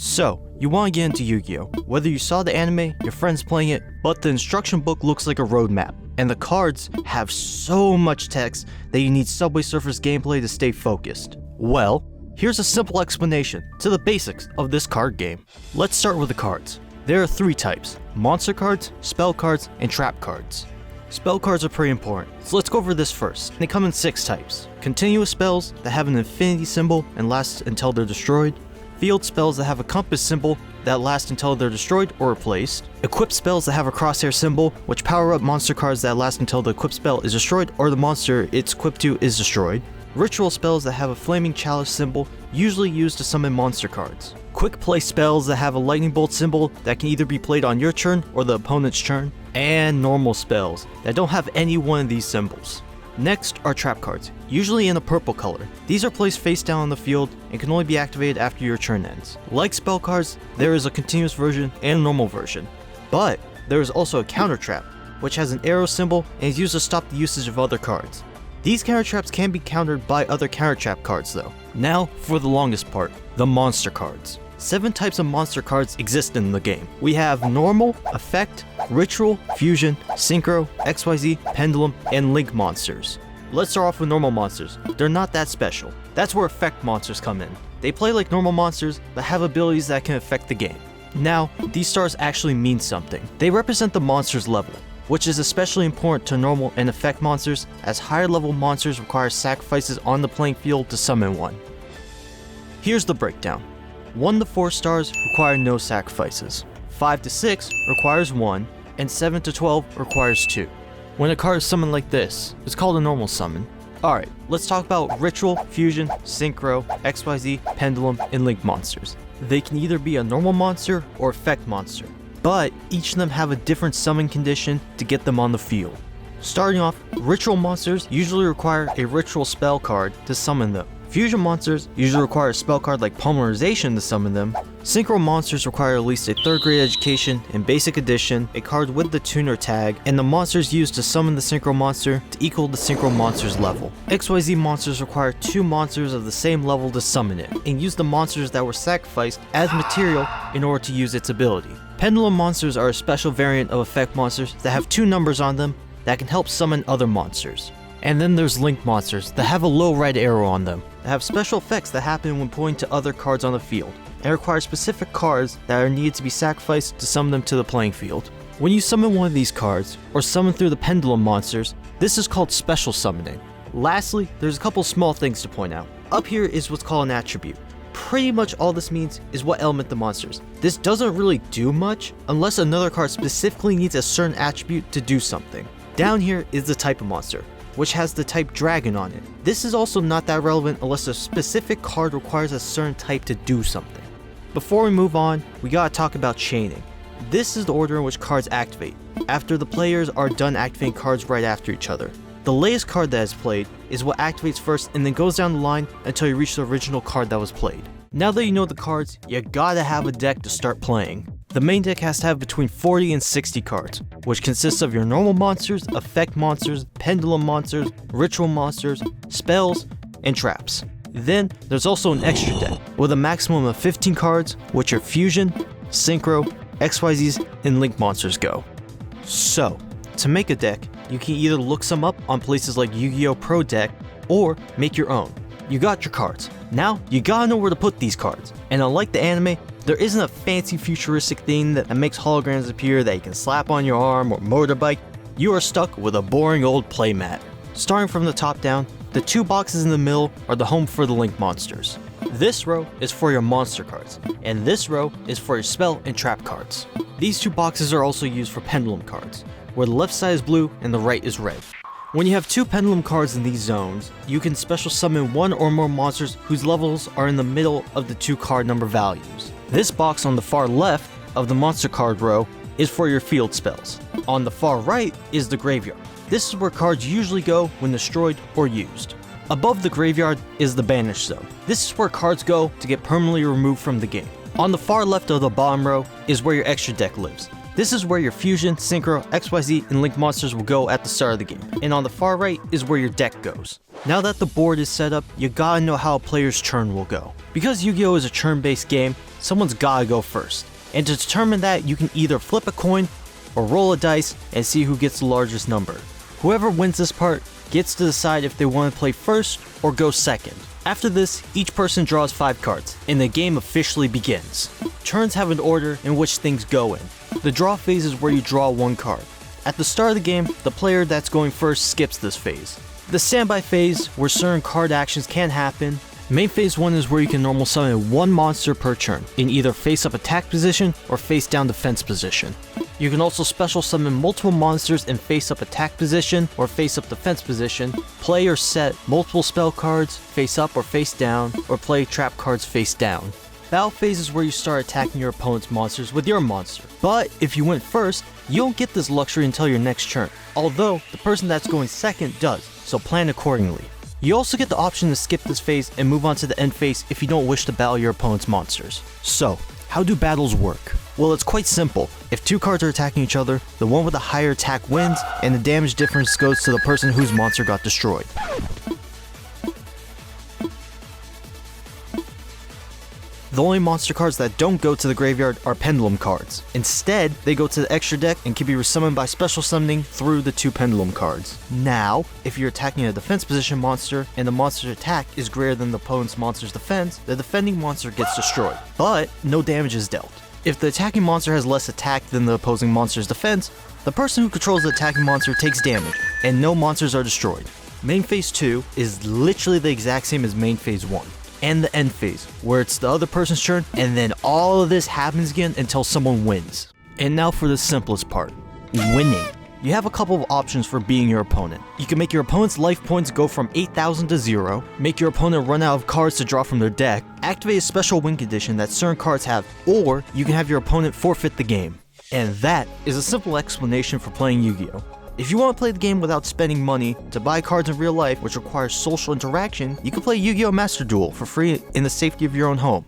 So, you want to get into Yu-Gi-Oh! Whether you saw the anime, your friends playing it, but the instruction book looks like a roadmap, and the cards have so much text that you need Subway Surfers gameplay to stay focused. Well, here's a simple explanation to the basics of this card game. Let's start with the cards. There are three types: monster cards, spell cards, and trap cards. Spell cards are pretty important, so let's go over this first. They come in 6 types: continuous spells that have an infinity symbol and last until they're destroyed, field spells that have a compass symbol that last until they're destroyed or replaced, equipped spells that have a crosshair symbol which power up monster cards that last until the equipped spell is destroyed or the monster it's equipped to is destroyed, ritual spells that have a flaming chalice symbol usually used to summon monster cards, quick play spells that have a lightning bolt symbol that can either be played on your turn or the opponent's turn, and normal spells that don't have any one of these symbols. Next are trap cards, usually in a purple color. These are placed face down on the field and can only be activated after your turn ends. Like spell cards, there is a continuous version and a normal version, but there is also a counter trap, which has an arrow symbol and is used to stop the usage of other cards. These counter traps can be countered by other counter trap cards though. Now for the longest part, the monster cards. 7 types of monster cards exist in the game. We have normal, effect, ritual, fusion, synchro, XYZ, pendulum, and link monsters. Let's start off with normal monsters. They're not that special. That's where effect monsters come in. They play like normal monsters, but have abilities that can affect the game. Now, these stars actually mean something. They represent the monster's level, which is especially important to normal and effect monsters, as higher level monsters require sacrifices on the playing field to summon one. Here's the breakdown. 1 to 4 stars require no sacrifices, 5 to 6 requires 1, and 7 to 12 requires 2. When a card is summoned like this, it's called a normal summon. Alright, let's talk about ritual, fusion, synchro, XYZ, pendulum, and link monsters. They can either be a normal monster or effect monster, but each of them have a different summon condition to get them on the field. Starting off, ritual monsters usually require a ritual spell card to summon them. Fusion monsters usually require a spell card like Polymerization to summon them. Synchro monsters require at least a 3rd grade education in basic edition, a card with the tuner tag, and the monsters used to summon the synchro monster to equal the synchro monster's level. XYZ monsters require 2 monsters of the same level to summon it, and use the monsters that were sacrificed as material in order to use its ability. Pendulum monsters are a special variant of effect monsters that have 2 numbers on them that can help summon other monsters. And then there's link monsters that have a low red arrow on them, that have special effects that happen when pointing to other cards on the field, and require specific cards that are needed to be sacrificed to summon them to the playing field. When you summon one of these cards, or summon through the pendulum monsters, this is called special summoning. Lastly, there's a couple small things to point out. Up here is what's called an attribute. Pretty much all this means is what element the monsters. This doesn't really do much unless another card specifically needs a certain attribute to do something. Down here is the type of monster, which has the type dragon on it. This is also not that relevant unless a specific card requires a certain type to do something. Before we move on, we gotta talk about chaining. This is the order in which cards activate, after the players are done activating cards right after each other. The latest card that is played is what activates first and then goes down the line until you reach the original card that was played. Now that you know the cards, you gotta have a deck to start playing. The main deck has to have between 40 and 60 cards, which consists of your normal monsters, effect monsters, pendulum monsters, ritual monsters, spells, and traps. Then, there's also an extra deck, with a maximum of 15 cards, which are fusion, synchro, XYZs, and link monsters go. So, to make a deck, you can either look some up on places like Yu-Gi-Oh! Pro Deck, or make your own. You got your cards. Now, you gotta know where to put these cards. And unlike the anime, there isn't a fancy futuristic thing that makes holograms appear that you can slap on your arm or motorbike. You are stuck with a boring old playmat. Starting from the top down, the 2 boxes in the middle are the home for the link monsters. This row is for your monster cards, and this row is for your spell and trap cards. These 2 boxes are also used for pendulum cards, where the left side is blue and the right is red. When you have 2 pendulum cards in these zones, you can special summon 1 or more monsters whose levels are in the middle of the 2 card number values. This box on the far left of the monster card row is for your field spells. On the far right is the graveyard. This is where cards usually go when destroyed or used. Above the graveyard is the banish zone. This is where cards go to get permanently removed from the game. On the far left of the bottom row is where your extra deck lives. This is where your Fusion, Synchro, XYZ, and Link monsters will go at the start of the game, and on the far right is where your deck goes. Now that the board is set up, you gotta know how a player's turn will go. Because Yu-Gi-Oh! Is a turn-based game, someone's gotta go first. And to determine that, you can either flip a coin or roll a dice and see who gets the largest number. Whoever wins this part gets to decide if they want to play first or go second. After this, each person draws 5 cards, and the game officially begins. Turns have an order in which things go in. The draw phase is where you draw 1 card. At the start of the game, the player that's going first skips this phase. The standby phase, where certain card actions can happen. Main phase 1 is where you can normal summon 1 monster per turn, in either face-up attack position or face-down defense position. You can also special summon multiple monsters in face-up attack position or face-up defense position, play or set multiple spell cards face-up or face-down, or play trap cards face-down. Battle phase is where you start attacking your opponent's monsters with your monster. But if you went first, you don't get this luxury until your next turn, although the person that's going second does, so plan accordingly. You also get the option to skip this phase and move on to the end phase if you don't wish to battle your opponent's monsters. So, how do battles work? Well, it's quite simple. If 2 cards are attacking each other, the one with the higher attack wins, and the damage difference goes to the person whose monster got destroyed. The only monster cards that don't go to the graveyard are pendulum cards. Instead, they go to the extra deck and can be resummoned by special summoning through the 2 pendulum cards. Now, if you're attacking a defense position monster and the monster's attack is greater than the opponent's monster's defense, the defending monster gets destroyed, but no damage is dealt. If the attacking monster has less attack than the opposing monster's defense, the person who controls the attacking monster takes damage, and no monsters are destroyed. Main phase 2 is literally the exact same as main phase 1. And the end phase, where it's the other person's turn, and then all of this happens again until someone wins. And now for the simplest part, winning. You have a couple of options for beating your opponent. You can make your opponent's life points go from 8,000 to 0, make your opponent run out of cards to draw from their deck, activate a special win condition that certain cards have, or you can have your opponent forfeit the game. And that is a simple explanation for playing Yu-Gi-Oh! If you want to play the game without spending money to buy cards in real life, which requires social interaction, you can play Yu-Gi-Oh! Master Duel for free in the safety of your own home.